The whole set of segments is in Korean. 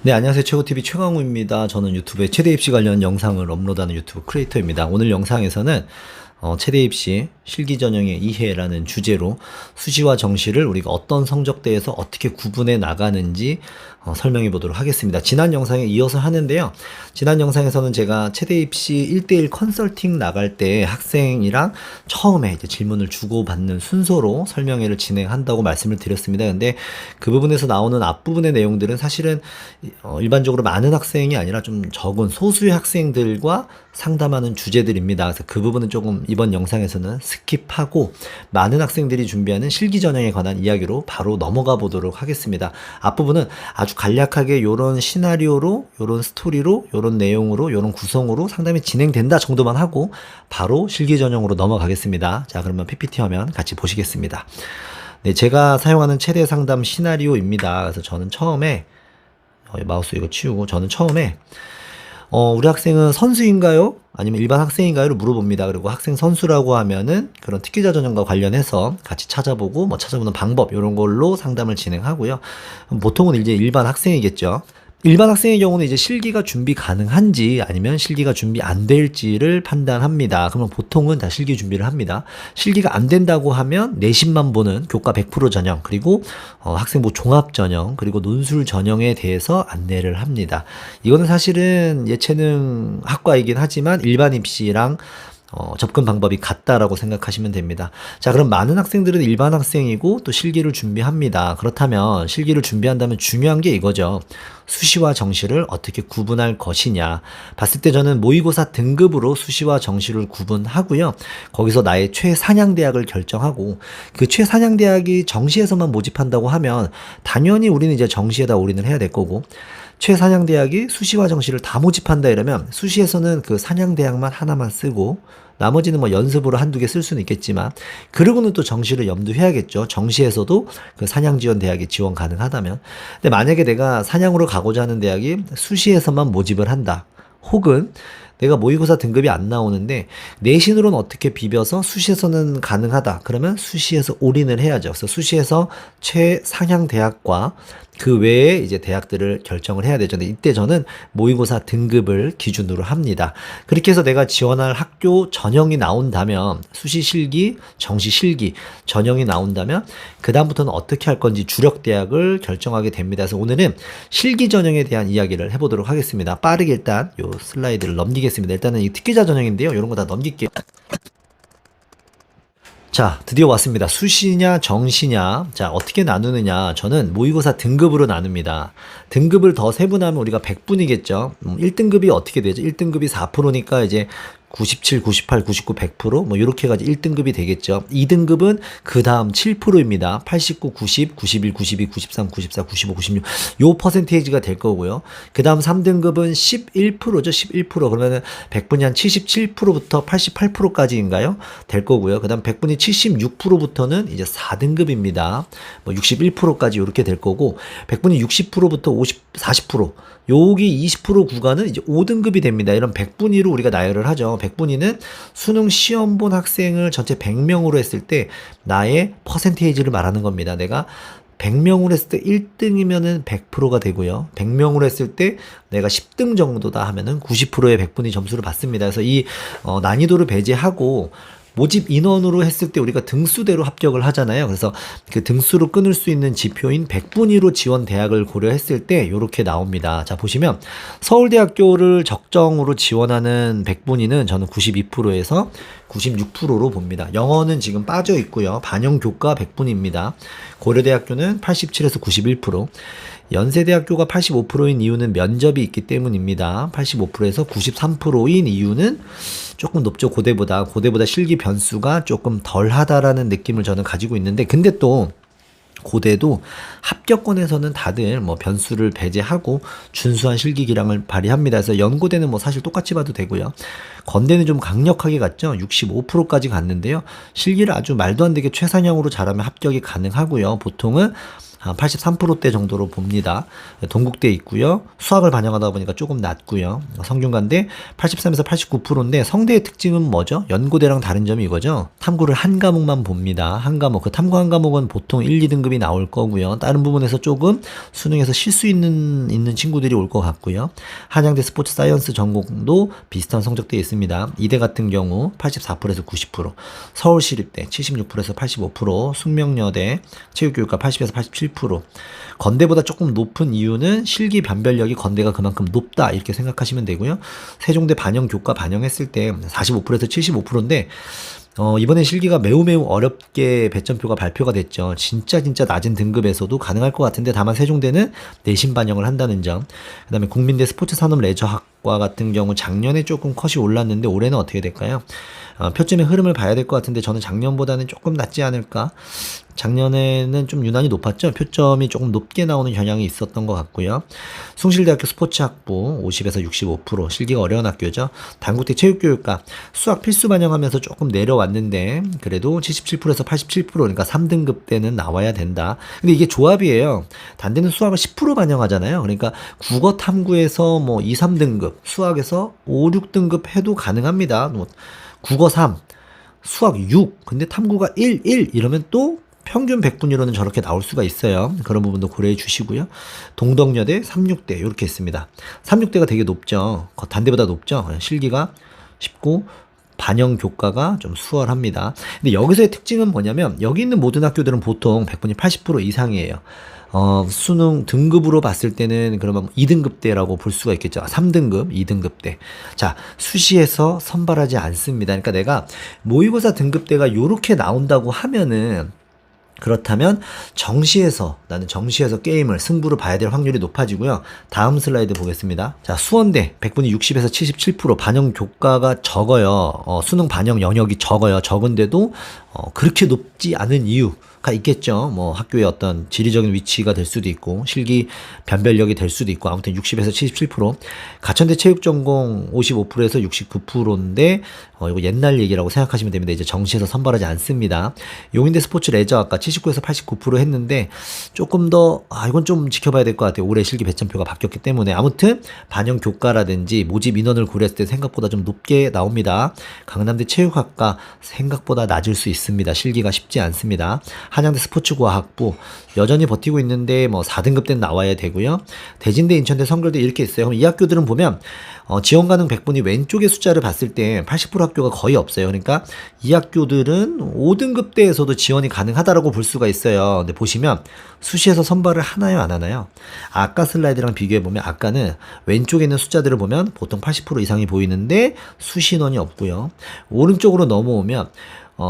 네, 안녕하세요. 최고TV 최강우입니다. 저는 유튜브에 최대 입시 관련 영상을 업로드하는 유튜브 크리에이터입니다. 오늘 영상에서는 최대 입시 실기 전형의 이해라는 주제로 수시와 정시를 우리가 어떤 성적대에서 어떻게 구분해 나가는지 설명해 보도록 하겠습니다. 지난 영상에 이어서 하는데요. 지난 영상에서는 제가 최대 입시 1대1 컨설팅 나갈 때 학생이랑 처음에 이제 질문을 주고받는 순서로 설명회를 진행한다고 말씀을 드렸습니다. 근데 그 부분에서 나오는 앞부분의 내용들은 사실은 일반적으로 많은 학생이 아니라 좀 적은 소수의 학생들과 상담하는 주제들입니다. 그래서 그 부분은 조금 이번 영상에서는 스킵하고 많은 학생들이 준비하는 실기 전형에 관한 이야기로 바로 넘어가 보도록 하겠습니다. 앞부분은 아주 간략하게 요런 시나리오로, 요런 스토리로, 요런 내용으로, 요런 구성으로 상담이 진행된다 정도만 하고 바로 실기 전형으로 넘어가겠습니다. 자, 그러면 PPT 화면 같이 보시겠습니다. 네, 제가 사용하는 최대 상담 시나리오입니다. 그래서 저는 처음에 마우스 이거 치우고 저는 처음에 우리 학생은 선수인가요? 아니면 일반 학생인가요?를 물어봅니다. 그리고 학생 선수라고 하면은 그런 특기자 전형과 관련해서 같이 찾아보고 찾아보는 방법 이런 걸로 상담을 진행하고요. 보통은 이제 일반 학생이겠죠. 일반 학생의 경우는 이제 실기가 준비 가능한지 아니면 실기가 준비 안 될지를 판단합니다. 그러면 보통은 다 실기 준비를 합니다. 실기가 안 된다고 하면 내신만 보는 교과 100% 전형, 그리고 학생부 종합 전형, 그리고 논술 전형에 대해서 안내를 합니다. 이거는 사실은 예체능 학과이긴 하지만 일반 입시랑 접근 방법이 같다라고 생각하시면 됩니다. 자, 그럼 많은 학생들은 일반 학생이고 또 실기를 준비합니다. 그렇다면 실기를 준비한다면 중요한 게 이거죠. 수시와 정시를 어떻게 구분할 것이냐. 봤을 때 저는 모의고사 등급으로 수시와 정시를 구분하고요. 거기서 나의 최상향대학을 결정하고 그 최상향대학이 정시에서만 모집한다고 하면 당연히 우리는 이제 정시에다 올인을 해야 될 거고, 최상향대학이 수시와 정시를 다 모집한다 이러면 수시에서는 그 상향대학만 하나만 쓰고 나머지는 뭐 연습으로 한두 개 쓸 수는 있겠지만, 그러고는 또 정시를 염두해야겠죠. 정시에서도 그 상향 지원 대학이 지원 가능하다면. 근데 만약에 내가 상향으로 가고자 하는 대학이 수시에서만 모집을 한다, 혹은 내가 모의고사 등급이 안 나오는데 내신으로는 어떻게 비벼서 수시에서는 가능하다, 그러면 수시에서 올인을 해야죠. 그래서 수시에서 최상향 대학과 그 외에 이제 대학들을 결정을 해야 되죠. 근데 이때 저는 모의고사 등급을 기준으로 합니다. 그렇게 해서 내가 지원할 학교 전형이 나온다면, 수시 실기, 정시 실기 전형이 나온다면 그 다음부터는 어떻게 할 건지 주력 대학을 결정하게 됩니다. 그래서 오늘은 실기 전형에 대한 이야기를 해보도록 하겠습니다. 빠르게 일단 요 슬라이드를 넘기겠습니다. 일단은 이 특기자 전형인데요. 이런 거 다 넘길게요. 자, 드디어 왔습니다. 수시냐 정시냐. 자, 어떻게 나누느냐. 저는 모의고사 등급으로 나눕니다. 등급을 더 세분하면 우리가 100분이겠죠. 1등급이 어떻게 되죠? 1등급이 4%니까 이제 97, 98, 99, 100% 뭐 이렇게 해가지고 1등급이 되겠죠. 2등급은 그 다음 7%입니다. 89, 90, 91, 92, 93, 94, 95, 96 요 퍼센테이지가 될 거고요. 그 다음 3등급은 11%죠. 11%. 그러면은 100분이 한 77%부터 88%까지인가요? 될 거고요. 그 다음 100분이 76%부터는 이제 4등급입니다. 뭐 61%까지 이렇게 될 거고, 100분이 60%부터 40%. 여기 20% 구간은 이제 5등급이 됩니다. 이런 100분위로 우리가 나열을 하죠. 100분위는 수능 시험 본 학생을 전체 100명으로 했을 때 나의 퍼센테이지를 말하는 겁니다. 내가 100명으로 했을 때 1등이면은 100%가 되고요. 100명으로 했을 때 내가 10등 정도다 하면은 90%의 100분위 점수를 받습니다. 그래서 이 난이도를 배제하고 모집 인원으로 했을 때 우리가 등수대로 합격을 하잖아요. 그래서 그 등수로 끊을 수 있는 지표인 100분위로 지원 대학을 고려했을 때 이렇게 나옵니다. 자, 보시면 서울대학교를 적정으로 지원하는 100분위는 저는 92%에서 96%로 봅니다. 영어는 지금 빠져 있고요. 반영 교과 100분위입니다. 고려대학교는 87에서 91%. 연세대학교가 85%인 이유는 면접이 있기 때문입니다. 85%에서 93%인 이유는 조금 높죠. 고대보다 실기 변수가 조금 덜하다라는 느낌을 저는 가지고 있는데, 근데 또 고대도 합격권에서는 다들 뭐 변수를 배제하고 준수한 실기 기량을 발휘합니다. 그래서 연고대는 뭐 사실 똑같이 봐도 되고요. 건대는 좀 강력하게 갔죠. 65%까지 갔는데요. 실기를 아주 말도 안 되게 최상향으로 잘하면 합격이 가능하고요. 보통은 한 83%대 정도로 봅니다. 동국대 있고요. 수학을 반영하다 보니까 조금 낮고요. 성균관대 83에서 89%인데 성대의 특징은 뭐죠? 연고대랑 다른 점이 이거죠. 탐구를 한 과목만 봅니다. 한 과목. 그 탐구 한 과목은 보통 1, 2등급이 나올 거고요. 다른 부분에서 조금 수능에서 실수 있는 친구들이 올 것 같고요. 한양대 스포츠 사이언스 전공도 비슷한 성적대에 있습니다. 이대 같은 경우 84%에서 90%, 서울시립대 76%에서 85%, 숙명여대 체육교육과 80에서 87%. 건대보다 조금 높은 이유는 실기 변별력이 건대가 그만큼 높다 이렇게 생각하시면 되고요. 세종대 반영 교과 반영했을 때 45%에서 75%인데 이번에 실기가 매우 어렵게 배점표가 발표가 됐죠. 진짜 낮은 등급에서도 가능할 것 같은데 다만 세종대는 내신 반영을 한다는 점. 그다음에 국민대 스포츠 산업 레저학과 같은 경우 작년에 조금 컷이 올랐는데 올해는 어떻게 될까요? 표점의 흐름을 봐야 될 것 같은데 저는 작년보다는 조금 낮지 않을까? 작년에는 좀 유난히 높았죠. 표점이 조금 높게 나오는 경향이 있었던 것 같고요. 숭실대학교 스포츠학부 50에서 65%, 실기가 어려운 학교죠. 단국대 체육교육과 수학 필수 반영하면서 조금 내려왔는데 그래도 77%에서 87%, 그러니까 3등급 때는 나와야 된다. 근데 이게 조합이에요. 단대는 수학을 10% 반영하잖아요. 그러니까 국어 탐구에서 뭐 2, 3등급, 수학에서 5, 6등급 해도 가능합니다. 뭐 국어 3, 수학 6, 근데 탐구가 1, 1 이러면 또 평균 100분위로는 저렇게 나올 수가 있어요. 그런 부분도 고려해 주시고요. 동덕여대 36대 이렇게 있습니다. 36대가 되게 높죠. 단대보다 높죠. 실기가 쉽고 반영 교과가 좀 수월합니다. 근데 여기서의 특징은 뭐냐면 여기 있는 모든 학교들은 보통 100분위 80% 이상이에요. 수능 등급으로 봤을 때는 그러면 2등급대라고 볼 수가 있겠죠. 3등급, 2등급대. 자, 수시에서 선발하지 않습니다. 그러니까 내가 모의고사 등급대가 요렇게 나온다고 하면은 그렇다면 나는 정시에서 게임을 승부를 봐야 될 확률이 높아지고요. 다음 슬라이드 보겠습니다. 자, 수원대 100분위 60에서 77% 반영 교과가 적어요. 수능 반영 영역이 적어요. 적은데도 그렇게 높지 않은 이유가 있겠죠. 뭐 학교의 어떤 지리적인 위치가 될 수도 있고 실기 변별력이 될 수도 있고 아무튼 60에서 77%. 가천대 체육전공 55%에서 69%인데 이거 옛날 얘기라고 생각하시면 됩니다. 이제 정시에서 선발하지 않습니다. 용인대 스포츠 레저학과 79에서 89% 했는데 조금 더 이건 좀 지켜봐야 될 것 같아요. 올해 실기 배점표가 바뀌었기 때문에. 아무튼 반영 교과라든지 모집 인원을 고려했을 때 생각보다 좀 높게 나옵니다. 강남대 체육학과 생각보다 낮을 수 있습니다. 실기가 쉽지 않습니다. 한양대 스포츠과학부 여전히 버티고 있는데 뭐 4등급 때는 나와야 되고요. 대진대, 인천대, 성결대 이렇게 있어요. 그럼 이 학교들은 보면 지원 가능 100분위 왼쪽의 숫자를 봤을 때 80% 학교가 거의 없어요. 그러니까 이 학교들은 5등급대에서도 지원이 가능하다라고 볼 수가 있어요. 근데 보시면 수시에서 선발을 하나요, 안 하나요? 아까 슬라이드랑 비교해 보면 아까는 왼쪽에 있는 숫자들을 보면 보통 80% 이상이 보이는데 수시 인원이 없고요. 오른쪽으로 넘어오면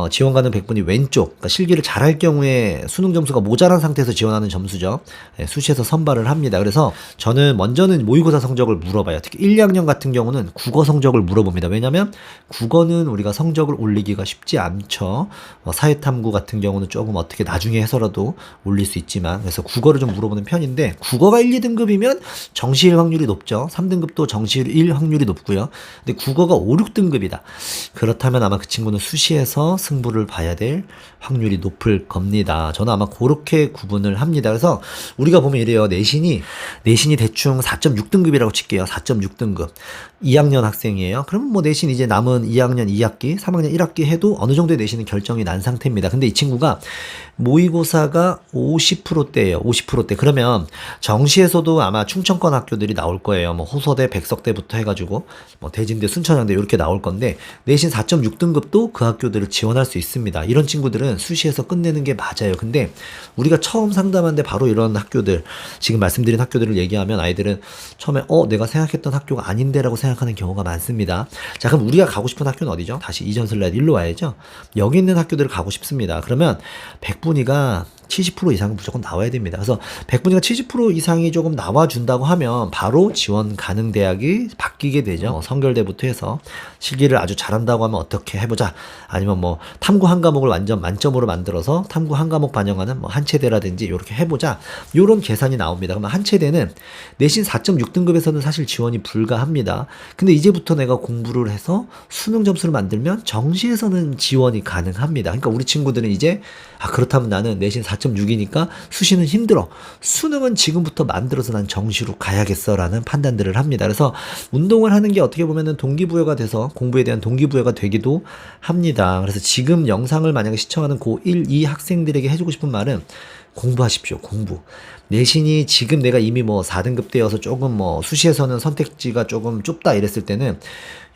지원 가능 100분위 왼쪽, 그러니까 실기를 잘할 경우에 수능 점수가 모자란 상태에서 지원하는 점수죠. 수시에서 선발을 합니다. 그래서 저는 먼저는 모의고사 성적을 물어봐요. 특히 1, 2학년 같은 경우는 국어 성적을 물어봅니다. 왜냐하면 국어는 우리가 성적을 올리기가 쉽지 않죠. 사회탐구 같은 경우는 조금 어떻게 나중에 해서라도 올릴 수 있지만 그래서 국어를 좀 물어보는 편인데 국어가 1, 2등급이면 정시일 확률이 높죠. 3등급도 정시일 1 확률이 높고요. 근데 국어가 5, 6등급이다. 그렇다면 아마 그 친구는 수시에서 승부를 봐야 될 확률이 높을 겁니다. 저는 아마 그렇게 구분을 합니다. 그래서 우리가 보면 이래요. 내신이 대충 4.6등급이라고 칠게요. 4.6등급. 2학년 학생이에요. 그러면 뭐 내신 이제 남은 2학년 2학기, 3학년 1학기 해도 어느 정도의 내신은 결정이 난 상태입니다. 근데 이 친구가 모의고사가 50%대예요. 50%대. 그러면 정시에서도 아마 충청권 학교들이 나올 거예요. 뭐 호서대, 백석대부터 해가지고 뭐 대진대, 순천향대 이렇게 나올 건데 내신 4.6등급도 그 학교들을 지원할 수 있습니다. 이런 친구들은 수시에서 끝내는 게 맞아요. 근데 우리가 처음 상담하는데 바로 이런 학교들, 지금 말씀드린 학교들을 얘기하면 아이들은 처음에 내가 생각했던 학교가 아닌데라고 생각하는 경우가 많습니다. 자, 그럼 우리가 가고 싶은 학교는 어디죠? 다시 이전 슬라이드 일로 와야죠. 여기 있는 학교들을 가고 싶습니다. 그러면 100분위가 70% 이상은 무조건 나와야 됩니다. 그래서 100분위가 70% 이상이 조금 나와준다고 하면 바로 지원 가능 대학이 바뀌게 되죠. 성결대부터 해서 실기를 아주 잘한다고 하면 어떻게 해보자. 아니면 뭐 탐구 한 과목을 완전 만점으로 만들어서 탐구 한 과목 반영하는 뭐 한체대라든지 이렇게 해보자. 요런 계산이 나옵니다. 그러면 한체대는 내신 4.6등급에서는 사실 지원이 불가합니다. 근데 이제부터 내가 공부를 해서 수능 점수를 만들면 정시에서는 지원이 가능합니다. 그러니까 우리 친구들은 이제 그렇다면 나는 내신 4.6이니까 수시는 힘들어. 수능은 지금부터 만들어서 난 정시로 가야겠어라는 판단들을 합니다. 그래서 운동을 하는 게 어떻게 보면은 동기부여가 돼서 공부에 대한 동기부여가 되기도 합니다. 그래서 지금 영상을 만약에 시청하는 고1, 2 학생들에게 해주고 싶은 말은 공부하십시오. 공부. 내신이 지금 내가 이미 뭐 4등급 되어서 조금 뭐 수시에서는 선택지가 조금 좁다 이랬을 때는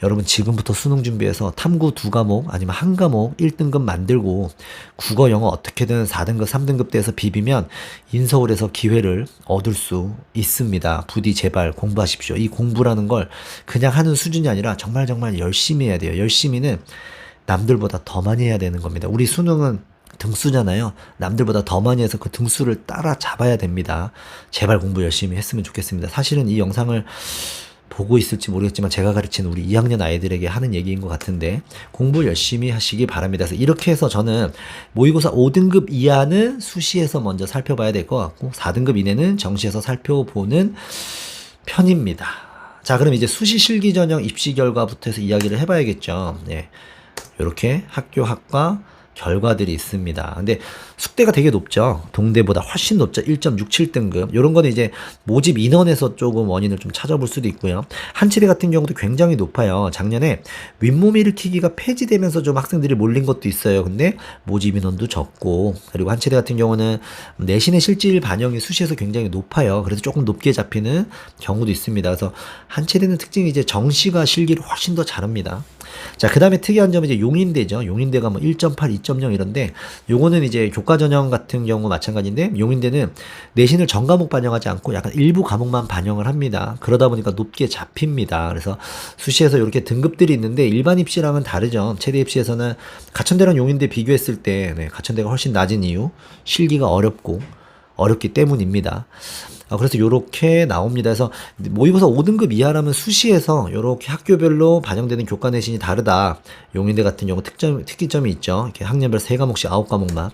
여러분 지금부터 수능 준비해서 탐구 2과목 아니면 한 과목 1등급 만들고 국어 영어 어떻게든 4등급 3등급 돼서 비비면 인서울에서 기회를 얻을 수 있습니다. 부디 제발 공부하십시오. 이 공부라는 걸 그냥 하는 수준이 아니라 정말 열심히 해야 돼요. 열심히는 남들보다 더 많이 해야 되는 겁니다. 우리 수능은 등수잖아요. 남들보다 더 많이 해서 그 등수를 따라잡아야 됩니다. 제발 공부 열심히 했으면 좋겠습니다. 사실은 이 영상을 보고 있을지 모르겠지만 제가 가르치는 우리 2학년 아이들에게 하는 얘기인 것 같은데 공부 열심히 하시기 바랍니다. 그래서 이렇게 해서 저는 모의고사 5등급 이하는 수시에서 먼저 살펴봐야 될 것 같고 4등급 이내는 정시에서 살펴보는 편입니다. 자, 그럼 이제 수시 실기 전형 입시 결과부터 해서 이야기를 해봐야겠죠. 네. 이렇게 학교 학과 결과들이 있습니다. 근데 숙대가 되게 높죠. 동대보다 훨씬 높죠. 1.67등급. 이런 거는 이제 모집 인원에서 조금 원인을 좀 찾아볼 수도 있고요. 한치대 같은 경우도 굉장히 높아요. 작년에 윗몸 일으키기가 폐지되면서 좀 학생들이 몰린 것도 있어요. 근데 모집 인원도 적고, 그리고 한치대 같은 경우는 내신의 실질 반영이 수시에서 굉장히 높아요. 그래서 조금 높게 잡히는 경우도 있습니다. 그래서 한치대는 특징이 이제 정시가 실기를 훨씬 더 잘합니다. 자, 그 다음에 특이한 점은 이제 용인대죠. 용인대가 뭐 1.8, 2.0 이런데, 요거는 이제 교과 전형 같은 경우 마찬가지인데, 용인대는 내신을 전 과목 반영하지 않고 약간 일부 과목만 반영을 합니다. 그러다 보니까 높게 잡힙니다. 그래서 수시에서 이렇게 등급들이 있는데, 일반 입시랑은 다르죠. 체대 입시에서는 가천대랑 용인대 비교했을 때, 가천대가 훨씬 낮은 이유, 실기가 어렵기 때문입니다. 그래서 요렇게 나옵니다. 그래서 모의고사 5등급 이하라면 수시에서 요렇게 학교별로 반영되는 교과 내신이 다르다. 용인대 같은 경우 특기점이 있죠. 이렇게 학년별 3과목씩 9과목만.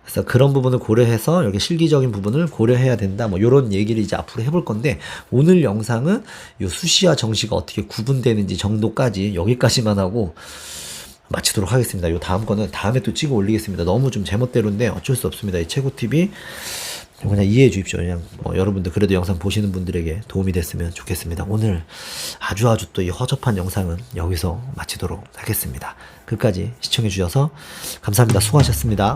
그래서 그런 부분을 고려해서 이렇게 실기적인 부분을 고려해야 된다. 뭐 요런 얘기를 이제 앞으로 해볼 건데, 오늘 영상은 요 수시와 정시가 어떻게 구분되는지 정도까지 여기까지만 하고 마치도록 하겠습니다. 요 다음 거는 다음에 또 찍어 올리겠습니다. 너무 좀 제멋대로인데 어쩔 수 없습니다. 이 최고TV 그냥 이해해 주십시오. 그냥 뭐 여러분들 그래도 영상 보시는 분들에게 도움이 됐으면 좋겠습니다. 오늘 아주 또 이 허접한 영상은 여기서 마치도록 하겠습니다. 끝까지 시청해 주셔서 감사합니다. 수고하셨습니다.